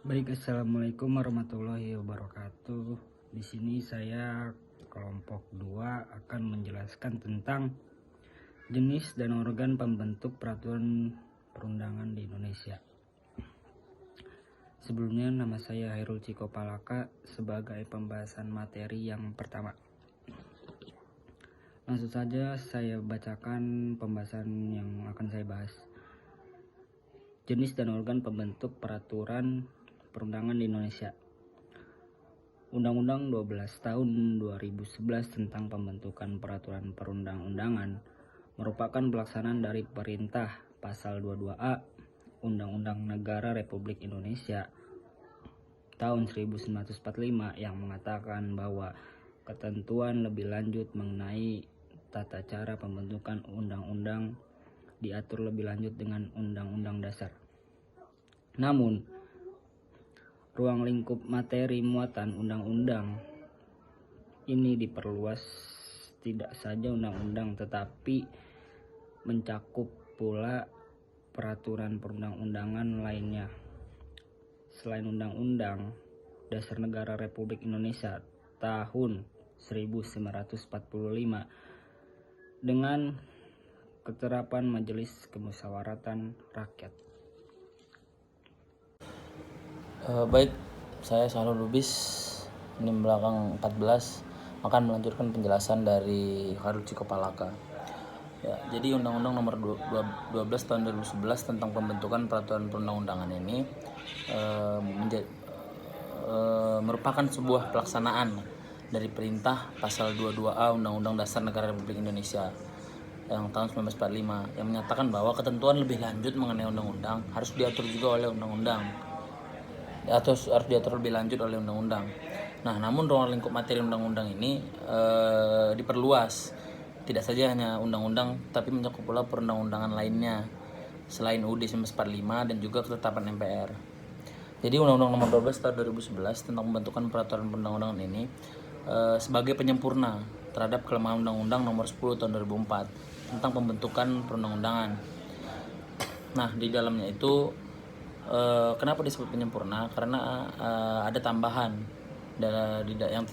Baik, assalamualaikum warahmatullahi wabarakatuh. Di sini saya kelompok 2 akan menjelaskan tentang jenis dan organ pembentuk peraturan perundangan di Indonesia. Sebelumnya nama saya Hairul Cikopalaka sebagai pembahasan materi yang pertama. Langsung saja saya bacakan pembahasan yang akan saya bahas. Jenis dan organ pembentuk peraturan perundangan di Indonesia. Undang-Undang 12 tahun 2011 tentang pembentukan peraturan perundang-undangan merupakan pelaksanaan dari Perintah Pasal 22A Undang-Undang Negara Republik Indonesia tahun 1945 yang mengatakan bahwa ketentuan lebih lanjut mengenai tata cara pembentukan undang-undang diatur lebih lanjut dengan Undang-Undang Dasar. Namun, ruang lingkup materi muatan undang-undang ini diperluas tidak saja undang-undang tetapi mencakup pula peraturan perundang-undangan lainnya selain Undang-Undang Dasar Negara Republik Indonesia tahun 1945 dengan keterapan Majelis Kemusyawaratan Rakyat. Baik, saya Syahrul Lubis, NIM belakang 14, akan melanjutkan penjelasan dari Hairul Cikopalaka. Ya, jadi Undang-Undang Nomor 12 Tahun 2011 tentang pembentukan peraturan perundang-undangan ini merupakan sebuah pelaksanaan dari Perintah Pasal 22A Undang-Undang Dasar Negara Republik Indonesia yang tahun 1945 yang menyatakan bahwa ketentuan lebih lanjut mengenai undang-undang harus diatur juga oleh undang-undang atau harus diatur lebih lanjut oleh undang-undang. Nah, namun ruang lingkup materi undang-undang ini diperluas, tidak saja hanya undang-undang, tapi mencakup pula perundang-undangan lainnya selain UUD 1945 dan juga ketetapan MPR. Jadi Undang-Undang Nomor 12 Tahun 2011 tentang pembentukan peraturan perundang-undangan ini sebagai penyempurna terhadap kelemahan Undang-Undang Nomor 10 Tahun 2004 tentang pembentukan perundang-undangan. Nah, di dalamnya itu kenapa disebut penyempurna? Karena ada tambahan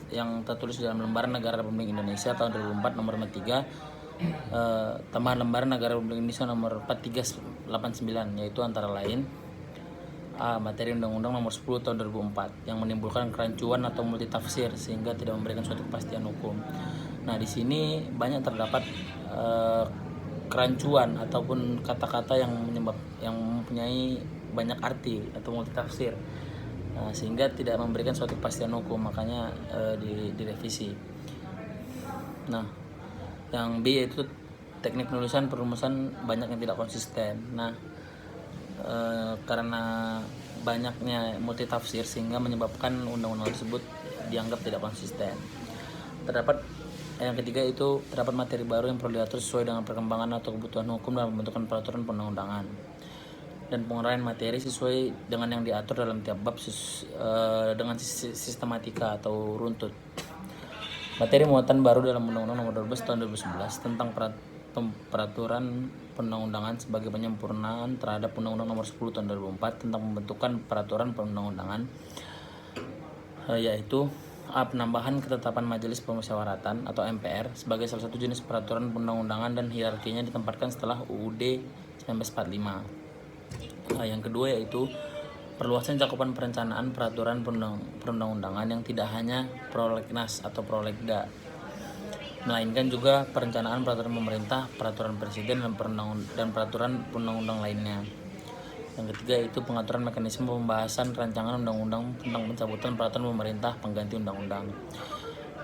yang tertulis dalam Lembaran Negara Republik Indonesia tahun 2004 nomor 3, tambahan Lembaran Negara Republik Indonesia nomor 4389, yaitu antara lain materi Undang-Undang Nomor 10 tahun 2004 yang menimbulkan kerancuan atau multitafsir sehingga tidak memberikan suatu kepastian hukum. Nah, di sini banyak terdapat kerancuan ataupun kata-kata yang mempunyai banyak arti atau multitafsir, sehingga tidak memberikan suatu kepastian hukum, makanya direvisi. Nah, yang B yaitu teknik penulisan perumusan banyak yang tidak konsisten. Nah, karena banyaknya multitafsir sehingga menyebabkan undang-undang tersebut dianggap tidak konsisten. Yang ketiga itu terdapat materi baru yang perlu diatur sesuai dengan perkembangan atau kebutuhan hukum dalam pembentukan peraturan perundang-undangan dan penguraian materi sesuai dengan yang diatur dalam tiap bab dengan sistematika atau runtut. Materi muatan baru dalam Undang-Undang Nomor 12 Tahun 2011 tentang peraturan perundang-undangan sebagai penyempurnaan terhadap Undang-Undang Nomor 10 Tahun 2004 tentang pembentukan peraturan perundang-undangan, yaitu penambahan ketetapan Majelis Pemusyawaratan atau MPR sebagai salah satu jenis peraturan perundang-undangan dan hierarkinya ditempatkan setelah UUD 1945. Yang kedua yaitu perluasan cakupan perencanaan peraturan perundang-undangan yang tidak hanya prolegnas atau prolegda, melainkan juga perencanaan peraturan pemerintah, peraturan presiden, dan peraturan perundang-undang lainnya. Yang ketiga yaitu pengaturan mekanisme pembahasan rancangan undang-undang tentang pencabutan peraturan pemerintah pengganti undang-undang.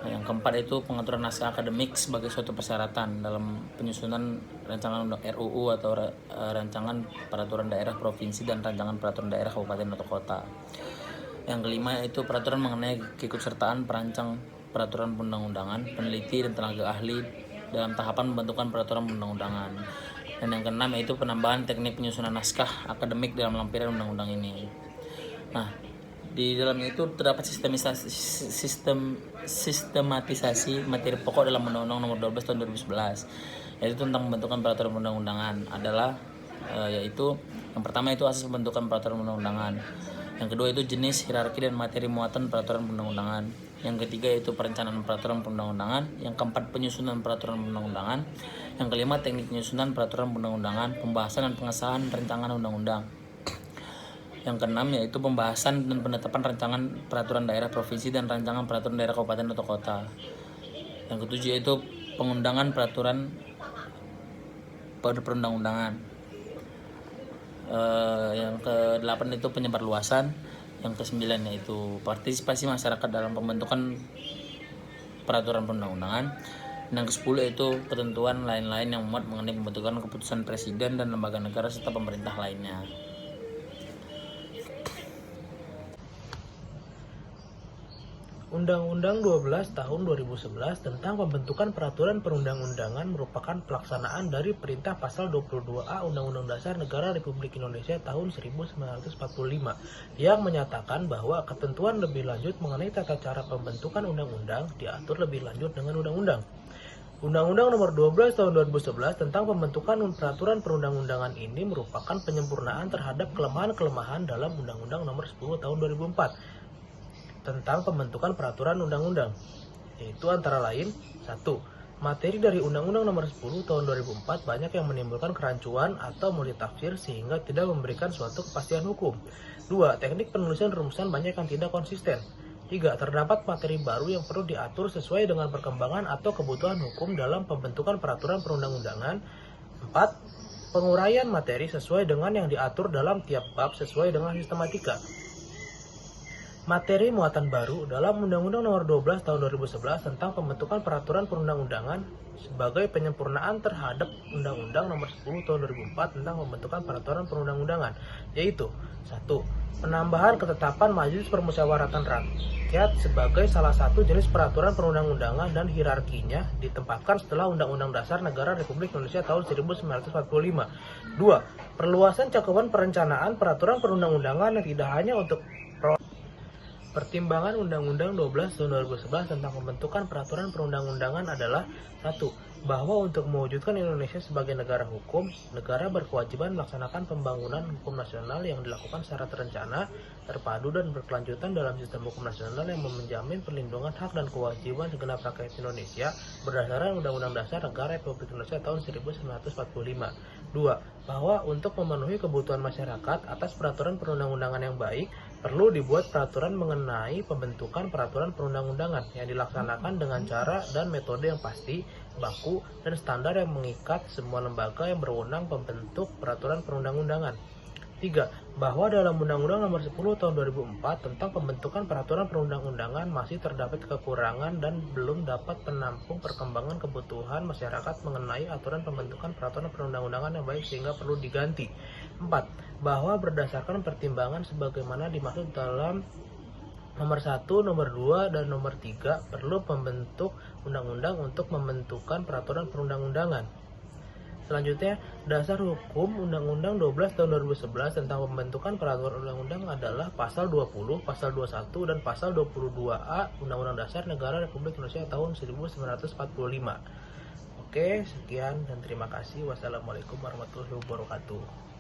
Yang keempat itu pengaturan naskah akademik sebagai suatu persyaratan dalam penyusunan rancangan RUU atau rancangan peraturan daerah provinsi dan rancangan peraturan daerah kabupaten atau kota. Yang kelima itu peraturan mengenai keikutsertaan perancang peraturan perundang-undangan, peneliti dan tenaga ahli dalam tahapan pembentukan peraturan perundang-undangan. Dan yang keenam yaitu penambahan teknik penyusunan naskah akademik dalam lampiran undang-undang ini. Nah, di dalamnya itu terdapat sistematisasi materi pokok dalam Undang-Undang Nomor 12 Tahun 2011, yaitu tentang pembentukan peraturan perundang-undangan adalah yaitu yang pertama itu asas pembentukan peraturan perundang-undangan, Yang kedua itu jenis, hierarki, dan materi muatan peraturan perundang-undangan. Yang ketiga itu perencanaan peraturan perundang-undangan. Yang keempat penyusunan peraturan perundang-undangan. Yang kelima teknik penyusunan peraturan perundang-undangan, pembahasan dan pengesahan rancangan undang-undang. Yang keenam yaitu pembahasan dan penetapan rancangan peraturan daerah provinsi dan rancangan peraturan daerah kabupaten atau kota. Yang ketujuh yaitu pengundangan peraturan perundang-undangan. Yang ke-8 itu penyebarluasan. Yang ke-9 yaitu partisipasi masyarakat dalam pembentukan peraturan perundang-undangan. Dan yang ke-10 yaitu ketentuan lain-lain yang memuat mengenai pembentukan keputusan presiden dan lembaga negara serta pemerintah lainnya. Undang-Undang 12 Tahun 2011 tentang pembentukan peraturan perundang-undangan merupakan pelaksanaan dari Perintah Pasal 22A Undang-Undang Dasar Negara Republik Indonesia tahun 1945 yang menyatakan bahwa ketentuan lebih lanjut mengenai tata cara pembentukan undang-undang diatur lebih lanjut dengan undang-undang. Undang-Undang Nomor 12 Tahun 2011 tentang pembentukan peraturan perundang-undangan ini merupakan penyempurnaan terhadap kelemahan-kelemahan dalam Undang-Undang Nomor 10 Tahun 2004 tentang pembentukan peraturan undang-undang, yaitu antara lain: 1. Materi dari Undang-Undang Nomor 10 Tahun 2004 banyak yang menimbulkan kerancuan atau multitafsir sehingga tidak memberikan suatu kepastian hukum. 2. Teknik penulisan rumusan banyak yang tidak konsisten. 3. Terdapat materi baru yang perlu diatur sesuai dengan perkembangan atau kebutuhan hukum dalam pembentukan peraturan perundang-undangan. 4. Penguraian materi sesuai dengan yang diatur dalam tiap bab sesuai dengan sistematika. Materi muatan baru dalam Undang-Undang Nomor 12 Tahun 2011 tentang pembentukan peraturan perundang-undangan sebagai penyempurnaan terhadap Undang-Undang Nomor 10 Tahun 2004 tentang pembentukan peraturan perundang-undangan, yaitu: 1. Penambahan ketetapan Majelis Permusyawaratan Rakyat sebagai salah satu jenis peraturan perundang-undangan dan hierarkinya ditempatkan setelah Undang-Undang Dasar Negara Republik Indonesia tahun 1945. 2. Perluasan cakupan perencanaan peraturan perundang-undangan yang tidak hanya untuk pertimbangan Undang-Undang 12 Tahun 2011 tentang pembentukan peraturan perundang-undangan adalah: 1. Bahwa untuk mewujudkan Indonesia sebagai negara hukum, negara berkewajiban melaksanakan pembangunan hukum nasional yang dilakukan secara terencana, terpadu, dan berkelanjutan dalam sistem hukum nasional yang menjamin perlindungan hak dan kewajiban segenap rakyat Indonesia berdasarkan Undang-Undang Dasar Negara Republik Indonesia tahun 1945. 2. Bahwa untuk memenuhi kebutuhan masyarakat atas peraturan perundang-undangan yang baik, perlu dibuat peraturan mengenai pembentukan peraturan perundang-undangan yang dilaksanakan dengan cara dan metode yang pasti, baku, dan standar yang mengikat semua lembaga yang berwenang pembentuk peraturan perundang-undangan. 3. Bahwa dalam Undang-Undang Nomor 10 Tahun 2004 tentang pembentukan peraturan perundang-undangan masih terdapat kekurangan dan belum dapat menampung perkembangan kebutuhan masyarakat mengenai aturan pembentukan peraturan perundang-undangan yang baik sehingga perlu diganti. 4. Bahwa berdasarkan pertimbangan sebagaimana dimaksud dalam Nomor 1, Nomor 2, dan Nomor 3 perlu pembentuk undang-undang untuk membentukan peraturan perundang-undangan. Selanjutnya, dasar hukum Undang-Undang 12 Tahun 2011 tentang pembentukan peraturan undang-undang adalah Pasal 20, Pasal 21, dan Pasal 22A Undang-Undang Dasar Negara Republik Indonesia tahun 1945. Oke, sekian dan terima kasih. Wassalamualaikum warahmatullahi wabarakatuh.